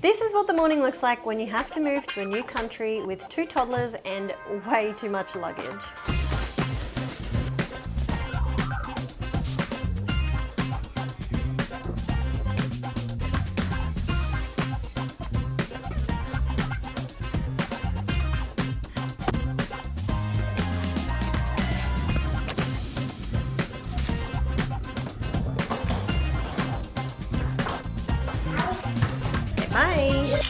This is what the morning looks like when you have to move to a new country with 2 toddlers and way too much luggage. Bye.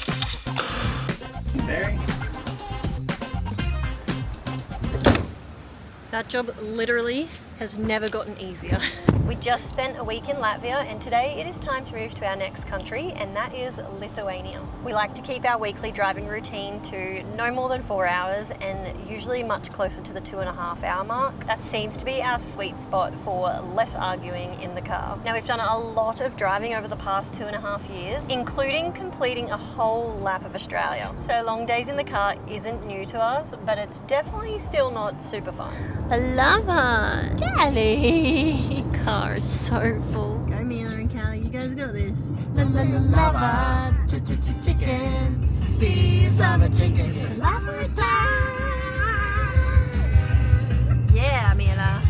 That job literally has never gotten easier. We just spent a week in Latvia and today it is time to move to our next country, and that is Lithuania. We like to keep our weekly driving routine to no more than 4 hours and usually much closer to the 2.5 hour mark. That seems to be our sweet spot for less arguing in the car. Now, we've done a lot of driving over the past 2.5 years, including completing a whole lap of Australia. So long days in the car isn't new to us, but it's definitely still not super fun. I love it. Callie. Car is so full. Go Mila and Callie, you guys got this. Lava, chicken. Steve's lava chicken. It's lava time. Yeah, Mila.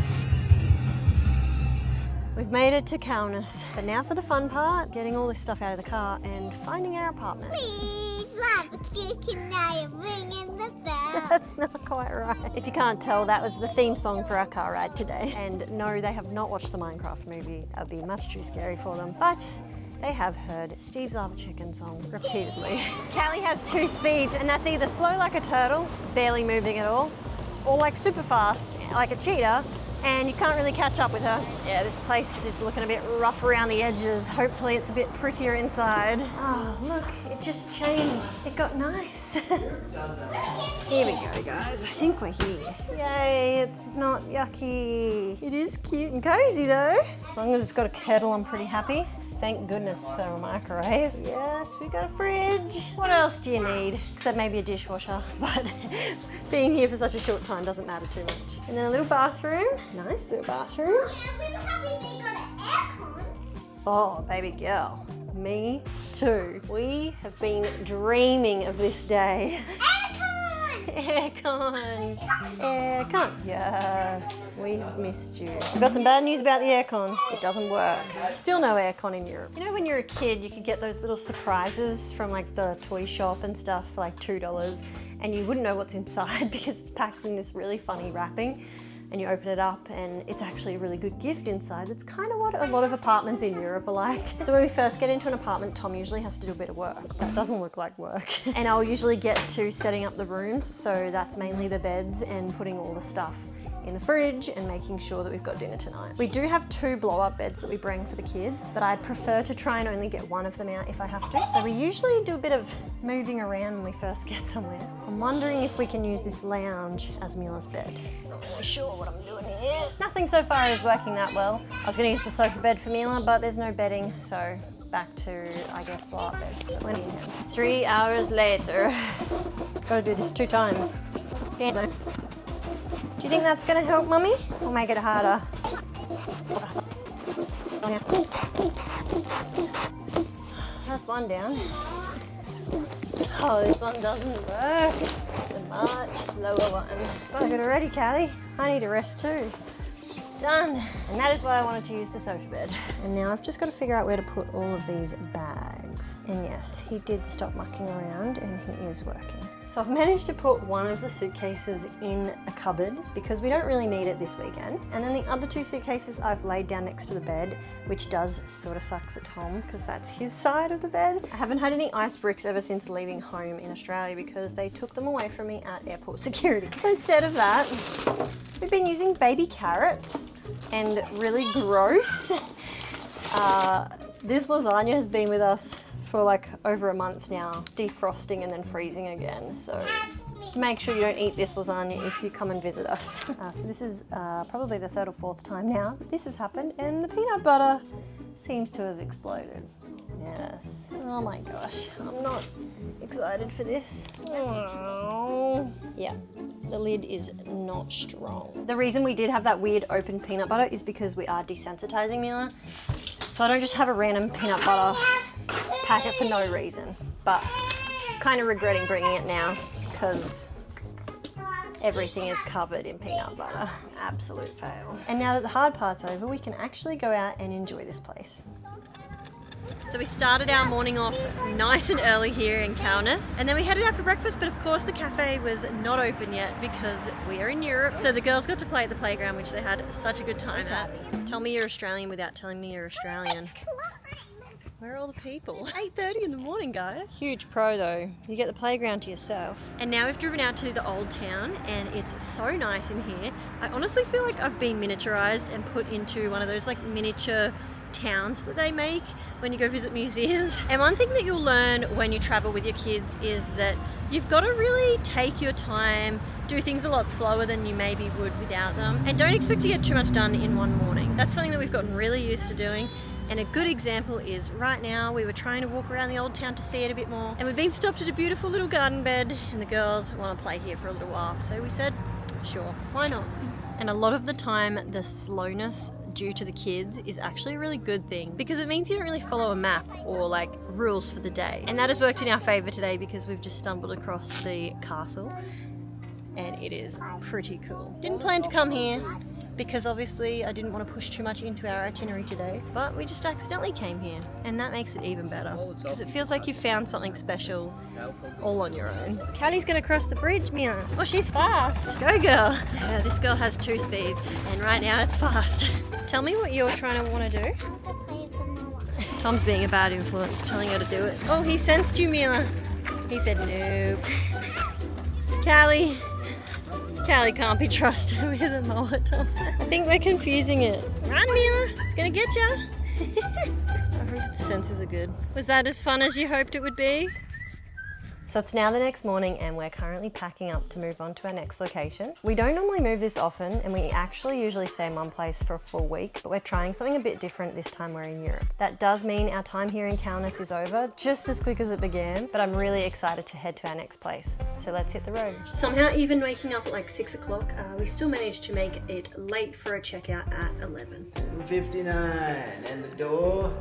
We've made it to Kaunas. But now for the fun part, getting all this stuff out of the car and finding our apartment. Please, lava chicken, now you're ringing the bell. That's not quite right. If you can't tell, that was the theme song for our car ride today. And no, they have not watched the Minecraft movie. That would be much too scary for them. But they have heard Steve's Lava Chicken song repeatedly. Callie has 2 speeds, and that's either slow like a turtle, barely moving at all, or like super fast, like a cheetah, and you can't really catch up with her. Yeah, this place is looking a bit rough around the edges. Hopefully it's a bit prettier inside. Oh, look, it just changed. It got nice. Here we go, guys. I think we're here. Yay, it's not yucky. It is cute and cozy though. As long as it's got a kettle, I'm pretty happy. Thank goodness for a microwave. Yes, we got a fridge. What else do you need? Except maybe a dishwasher, but being here for such a short time doesn't matter too much. And then a little bathroom. Nice little bathroom. Oh, baby girl. Me too. We have been dreaming of this day. Aircon! Aircon! Yes, we've missed you. I've got some bad news about the aircon. It doesn't work. Still no aircon in Europe. You know when you're a kid, you could get those little surprises from like the toy shop and stuff for like $2, and you wouldn't know what's inside because it's packed in this really funny wrapping. And you open it up and it's actually a really good gift inside. That's kind of what a lot of apartments in Europe are like. So when we first get into an apartment, Tom usually has to do a bit of work. That doesn't look like work. And I'll usually get to setting up the rooms. So that's mainly the beds and putting all the stuff in the fridge and making sure that we've got dinner tonight. We do have 2 blow-up beds that we bring for the kids, but I'd prefer to try and only get one of them out if I have to. So we usually do a bit of moving around when we first get somewhere. I'm wondering if we can use this lounge as Mila's bed. Not really sure what I'm doing here. Nothing so far is working that well. I was gonna use the sofa bed for Mila, but there's no bedding, so back to, I guess, blow-up beds. 3 hours later. Gotta do this 2 times. Yeah. Do you think that's going to help, Mummy? Or make it harder? That's one down. Oh, this one doesn't work. It's a much slower one. Gotta get it ready, Callie. I need a rest too. Done. And that is why I wanted to use the sofa bed. And now I've just got to figure out where to put all of these bags. And yes, he did stop mucking around and he is working. So I've managed to put one of the suitcases in a cupboard because we don't really need it this weekend. And then the other 2 suitcases I've laid down next to the bed, which does sort of suck for Tom because that's his side of the bed. I haven't had any ice bricks ever since leaving home in Australia because they took them away from me at airport security. So instead of that, we've been using baby carrots and really gross. This lasagna has been with us for like over a month now, defrosting and then freezing again. So make sure you don't eat this lasagna if you come and visit us. So this is probably the 3rd or 4th time now that this has happened, and the peanut butter seems to have exploded. Yes. Oh my gosh, I'm not excited for this. Oh. Yeah, the lid is not strong. The reason we did have that weird open peanut butter is because we are desensitizing Mila. So I don't just have a random peanut butter packet for no reason. but kind of regretting bringing it now because everything is covered in peanut butter. Absolute fail. And now that the hard part's over, we can actually go out and enjoy this place. So we started our morning off nice and early here in Kaunas, and then we headed out for breakfast, but of course the cafe was not open yet because we are in Europe. So the girls got to play at the playground, which they had such a good time at. Tell me you're Australian without telling me you're Australian. Where are all the people? 8:30 in the morning, guys. Huge pro though. You get the playground to yourself. And now we've driven out to the old town and it's so nice in here. I honestly feel like I've been miniaturized and put into one of those like miniature towns that they make when you go visit museums. And one thing that you'll learn when you travel with your kids is that you've got to really take your time, do things a lot slower than you maybe would without them, and don't expect to get too much done in one morning. That's something that we've gotten really used to doing. And a good example is right now we were trying to walk around the old town to see it a bit more, and we've been stopped at a beautiful little garden bed and the girls want to play here for a little while, so we said sure, why not? And a lot of the time the slowness due to the kids is actually a really good thing because it means you don't really follow a map or like rules for the day, and that has worked in our favor today because we've just stumbled across the castle and it is pretty cool. Didn't plan to come here because obviously I didn't want to push too much into our itinerary today, but we just accidentally came here, and that makes it even better because it feels like you found something special all on your own. Callie's gonna cross the bridge, Mia. Oh, she's fast. Go girl. Yeah, this girl has 2 speeds and right now it's fast. Tell me what you're trying to want to do. Tom's being a bad influence, telling her to do it. Oh, he sensed you, Mila. He said nope. Callie can't be trusted with a mower, Tom. I think we're confusing it. Run, Mila. It's gonna get ya. I hope its senses are good. Was that as fun as you hoped it would be? So it's now the next morning and we're currently packing up to move on to our next location. We don't normally move this often and we actually usually stay in one place for a full week, but we're trying something a bit different this time we're in Europe. That does mean our time here in Kaunas is over just as quick as it began, but I'm really excited to head to our next place. So let's hit the road. Somehow even waking up at like 6 o'clock, we still managed to make it late for a checkout at 11. 59 and the door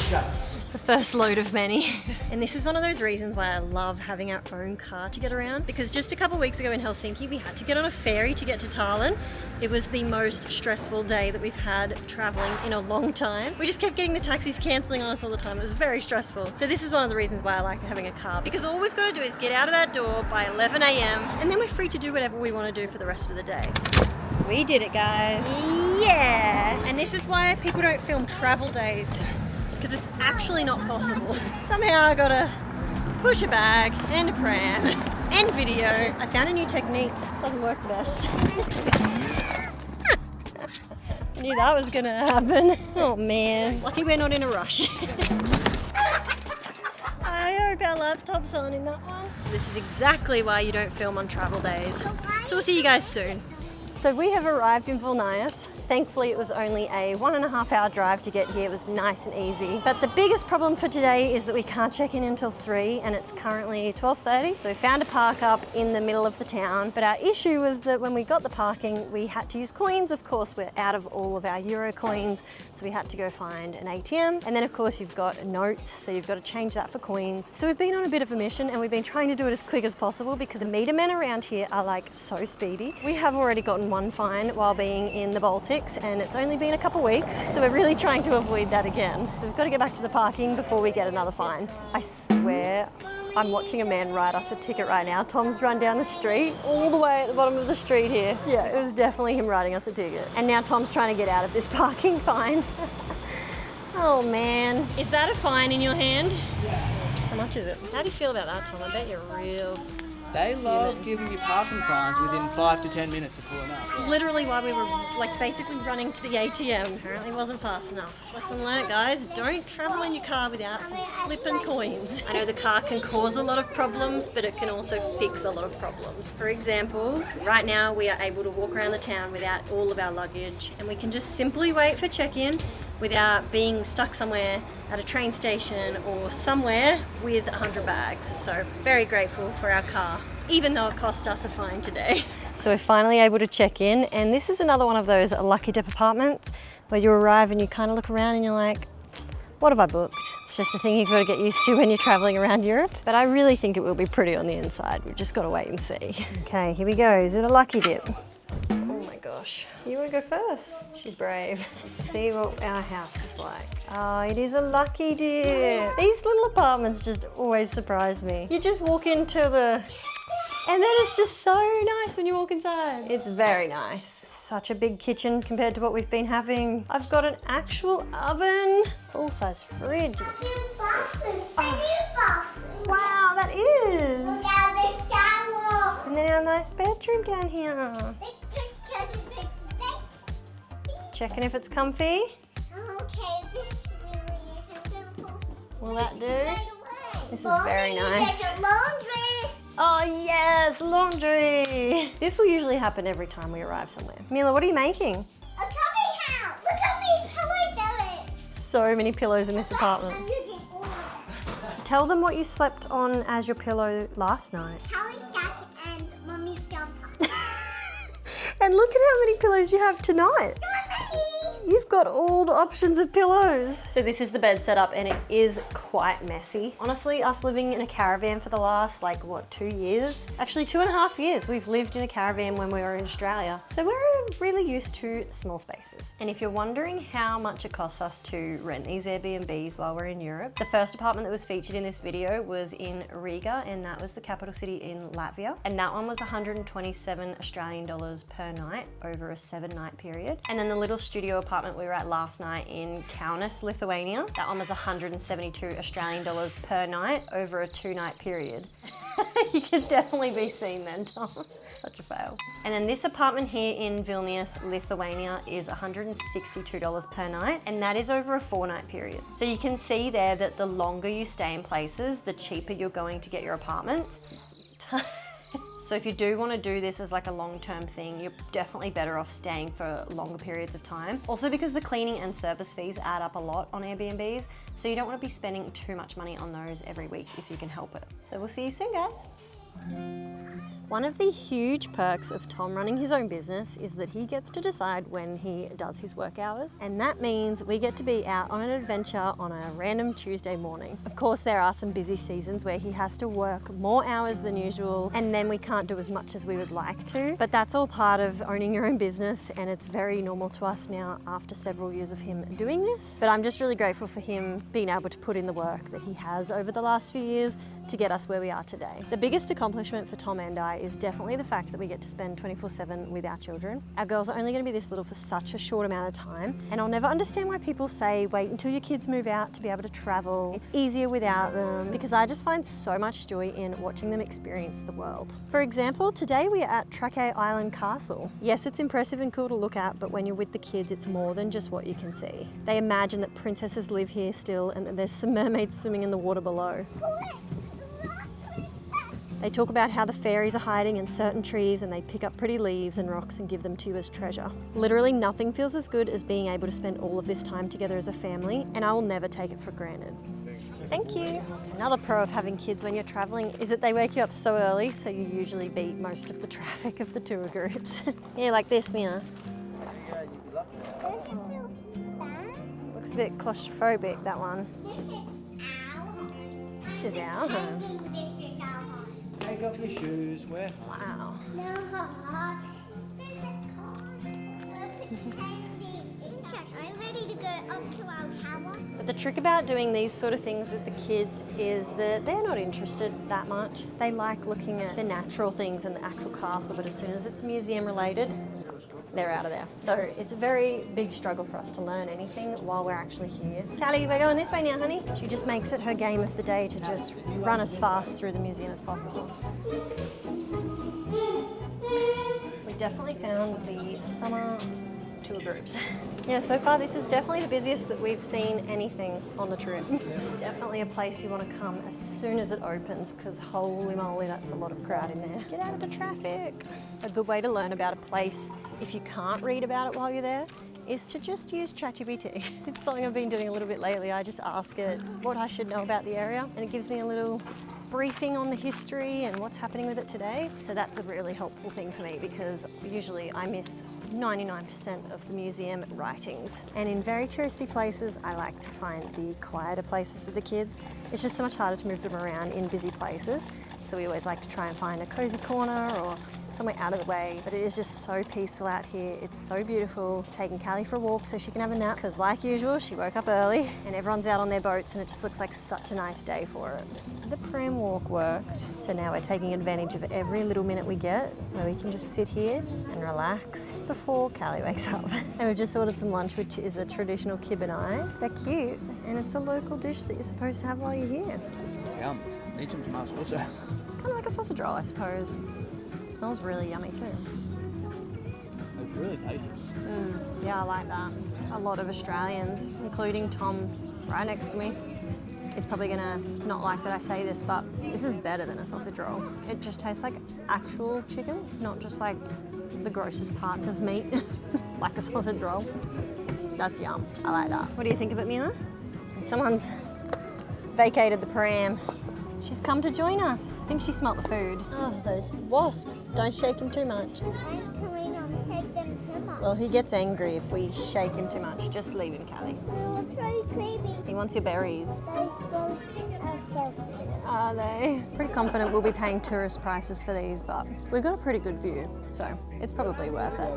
shuts. The first load of many. And this is one of those reasons why I love having our own car to get around, because just a couple of weeks ago in Helsinki we had to get on a ferry to get to Tallinn. It was the most stressful day that we've had traveling in a long time. We just kept getting the taxis cancelling on us all the time. It was very stressful. So this is one of the reasons why I like having a car, because all we've got to do is get out of that door by 11 AM and then we're free to do whatever we want to do for the rest of the day. We did it, guys. Yeah! And this is why people don't film travel days, because it's actually not possible. Somehow I gotta push a bag and a pram and video. I found a new technique. Doesn't work the best. I knew that was gonna happen. Oh man. Lucky we're not in a rush. I hope our laptop's on in that one. So this is exactly why you don't film on travel days. So we'll see you guys soon. So we have arrived in Vilnius. Thankfully it was only a 1.5 hour drive to get here. It was nice and easy. But the biggest problem for today is that we can't check in until 3 and it's currently 12:30. So we found a park up in the middle of the town. But our issue was that when we got the parking, we had to use coins. Of course, we're out of all of our Euro coins. So we had to go find an ATM. And then of course you've got notes. So you've got to change that for coins. So we've been on a bit of a mission and we've been trying to do it as quick as possible because the meter men around here are like so speedy. We have already gotten one fine while being in the Baltics and it's only been a couple weeks, so we're really trying to avoid that again. So we've got to get back to the parking before we get another fine. I swear I'm watching a man write us a ticket right now. Tom's run down the street, all the way at the bottom of the street here. Yeah, it was definitely him writing us a ticket. And now Tom's trying to get out of this parking fine. Oh man. Is that a fine in your hand? Yeah. How much is it? How do you feel about that, Tom? I bet you're real. They love giving you parking fines within 5 to 10 minutes of pulling up. It's literally why we were like basically running to the ATM. Apparently it wasn't fast enough. Lesson learnt, guys. Don't travel in your car without some flippin' coins. I know the car can cause a lot of problems, but it can also fix a lot of problems. For example, right now we are able to walk around the town without all of our luggage, and we can just simply wait for check-in without being stuck somewhere at a train station or somewhere with 100 bags. So very grateful for our car, even though it cost us a fine today. So we're finally able to check in, and this is another one of those lucky dip apartments where you arrive and you kind of look around and you're like, what have I booked? It's just a thing you've got to get used to when you're traveling around Europe. But I really think it will be pretty on the inside. We've just got to wait and see. Okay, here we go. Is it a lucky dip? Oh my gosh. You want to go first? She's brave. Let's see what our house is like. Oh, it is a lucky dip. These little apartments just always surprise me. You just walk into the... And then it's just so nice when you walk inside. It's very nice. Such a big kitchen compared to what we've been having. I've got an actual oven, full-size fridge. Wow, that is. Look at the shower. And then our nice bedroom down here. Let's just check if it's next. Checking if it's comfy. Okay, this really isn't simple. Will that do? Right away. This is very nice. There's a laundry. Oh yes, laundry. This will usually happen every time we arrive somewhere. Mila, what are you making? A coffee house. Look how many pillows there is. So many pillows in this apartment. I'm using all of them. Tell them what you slept on as your pillow last night. Harry's jacket and Mummy's jumper. And look at how many pillows you have tonight. So many. You've got all the options of pillows. So this is the bed setup and it is quite messy. Honestly, us living in a caravan for the last, 2 years? Actually 2.5 years. We've lived in a caravan when we were in Australia. So we're really used to small spaces. And if you're wondering how much it costs us to rent these Airbnbs while we're in Europe, the first apartment that was featured in this video was in Riga, and that was the capital city in Latvia. And that one was 127 Australian dollars per night over a 7-night period. And then the little studio apartment we were at last night in Kaunas, Lithuania, that one was 172 Australian dollars per night over a 2-night period. You can definitely be seen then, Tom. Such a fail. And then this apartment here in Vilnius, Lithuania is $162 per night, and that is over a 4-night period. So you can see there that the longer you stay in places, the cheaper you're going to get your apartment. So if you do want to do this as a long-term thing, you're definitely better off staying for longer periods of time. Also because the cleaning and service fees add up a lot on Airbnbs, so you don't want to be spending too much money on those every week if you can help it. So we'll see you soon, guys. One of the huge perks of Tom running his own business is that he gets to decide when he does his work hours, and that means we get to be out on an adventure on a random Tuesday morning. Of course, there are some busy seasons where he has to work more hours than usual, and then we can't do as much as we would like to, but that's all part of owning your own business, and it's very normal to us now after several years of him doing this. But I'm just really grateful for him being able to put in the work that he has over the last few years to get us where we are today. The biggest accomplishment for Tom and I is definitely the fact that we get to spend 24/7 with our children. Our girls are only going to be this little for such a short amount of time, and I'll never understand why people say wait until your kids move out to be able to travel. It's easier without them, because I just find so much joy in watching them experience the world. For example, today we are at Trakai Island Castle. Yes, it's impressive and cool to look at, but when you're with the kids, it's more than just what you can see. They imagine that princesses live here still and that there's some mermaids swimming in the water below. They talk about how the fairies are hiding in certain trees, and they pick up pretty leaves and rocks and give them to you as treasure. Literally nothing feels as good as being able to spend all of this time together as a family, and I will never take it for granted. Thank you. Another pro of having kids when you're traveling is that they wake you up so early, so you usually beat most of the traffic of the tour groups. Yeah, like this, Mia. Looks a bit claustrophobic, that one. This is our home. Take off your shoes, we're Wow. I'm ready to go up to our tower. But the trick about doing these sort of things with the kids is that they're not interested that much. They like looking at the natural things and the actual castle, but as soon as it's museum related, they're out of there. So it's a very big struggle for us to learn anything while we're actually here. Callie, we're going this way now, honey. She just makes it her game of the day to just run as fast through the museum as possible. We definitely found the summer tour groups. Yeah, so far this is definitely the busiest that we've seen anything on the trip. Definitely a place you want to come as soon as it opens, because holy moly, that's a lot of crowd in there. Get out of the traffic. A good way to learn about a place, if you can't read about it while you're there, is to just use ChatGPT. It's something I've been doing a little bit lately. I just ask it what I should know about the area, and it gives me a little briefing on the history and what's happening with it today. So that's a really helpful thing for me, because usually I miss 99% of the museum writings. And in very touristy places, I like to find the quieter places for the kids. It's just so much harder to move them around in busy places. So we always like to try and find a cozy corner or somewhere out of the way. But it is just so peaceful out here. It's so beautiful. Taking Callie for a walk so she can have a nap, because like usual, she woke up early and everyone's out on their boats and it just looks like such a nice day for it. The pram walk worked, so now we're taking advantage of every little minute we get where we can just sit here and relax before Callie wakes up. And we've just ordered some lunch, which is a traditional kibbenai. They're cute, and it's a local dish that you're supposed to have while you're here. Yum. Need some tomato sauce. Kind of like a sausage roll, I suppose. It smells really yummy too. It's really tasty. Yeah, I like that. A lot of Australians, including Tom right next to me, is probably gonna not like that I say this, but this is better than a sausage roll. It just tastes like actual chicken, not just like the grossest parts of meat, like a sausage roll. That's yum. I like that. What do you think of it, Mila? And someone's vacated the pram. She's come to join us. I think she smelt the food. Oh, those wasps. Don't shake him too much. I'm coming on, take them too much. Well, he gets angry if we shake him too much. Just leave him, Callie. Oh, it's very creepy. He wants your berries. Those both are so cute. Are they? Pretty confident we'll be paying tourist prices for these, but we've got a pretty good view, so it's probably worth it.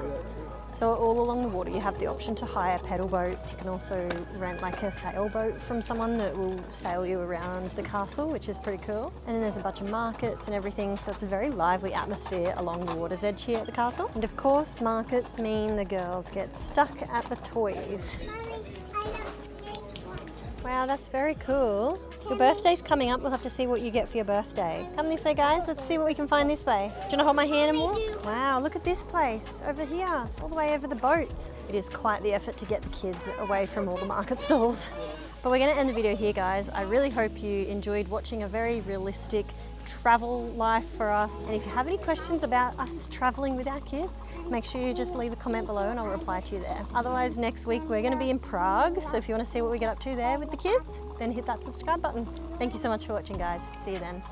So all along the water you have the option to hire pedal boats. You can also rent like a sailboat from someone that will sail you around the castle, which is pretty cool. And then there's a bunch of markets and everything, so it's a very lively atmosphere along the water's edge here at the castle. And of course, markets mean the girls get stuck at the toys. Mommy, I love this one. Wow, that's very cool. Your birthday's coming up. We'll have to see what you get for your birthday. Come this way, guys. Let's see what we can find this way. Do you want to hold my hand and walk? Wow, look at this place over here, all the way over the boat. It is quite the effort to get the kids away from all the market stalls. But we're going to end the video here, guys. I really hope you enjoyed watching a very realistic travel life for us. And if you have any questions about us traveling with our kids, make sure you just leave a comment below and I'll reply to you there. Otherwise, next week we're going to be in Prague, so if you want to see what we get up to there with the kids, then hit that subscribe button. Thank you so much for watching, guys. See you then.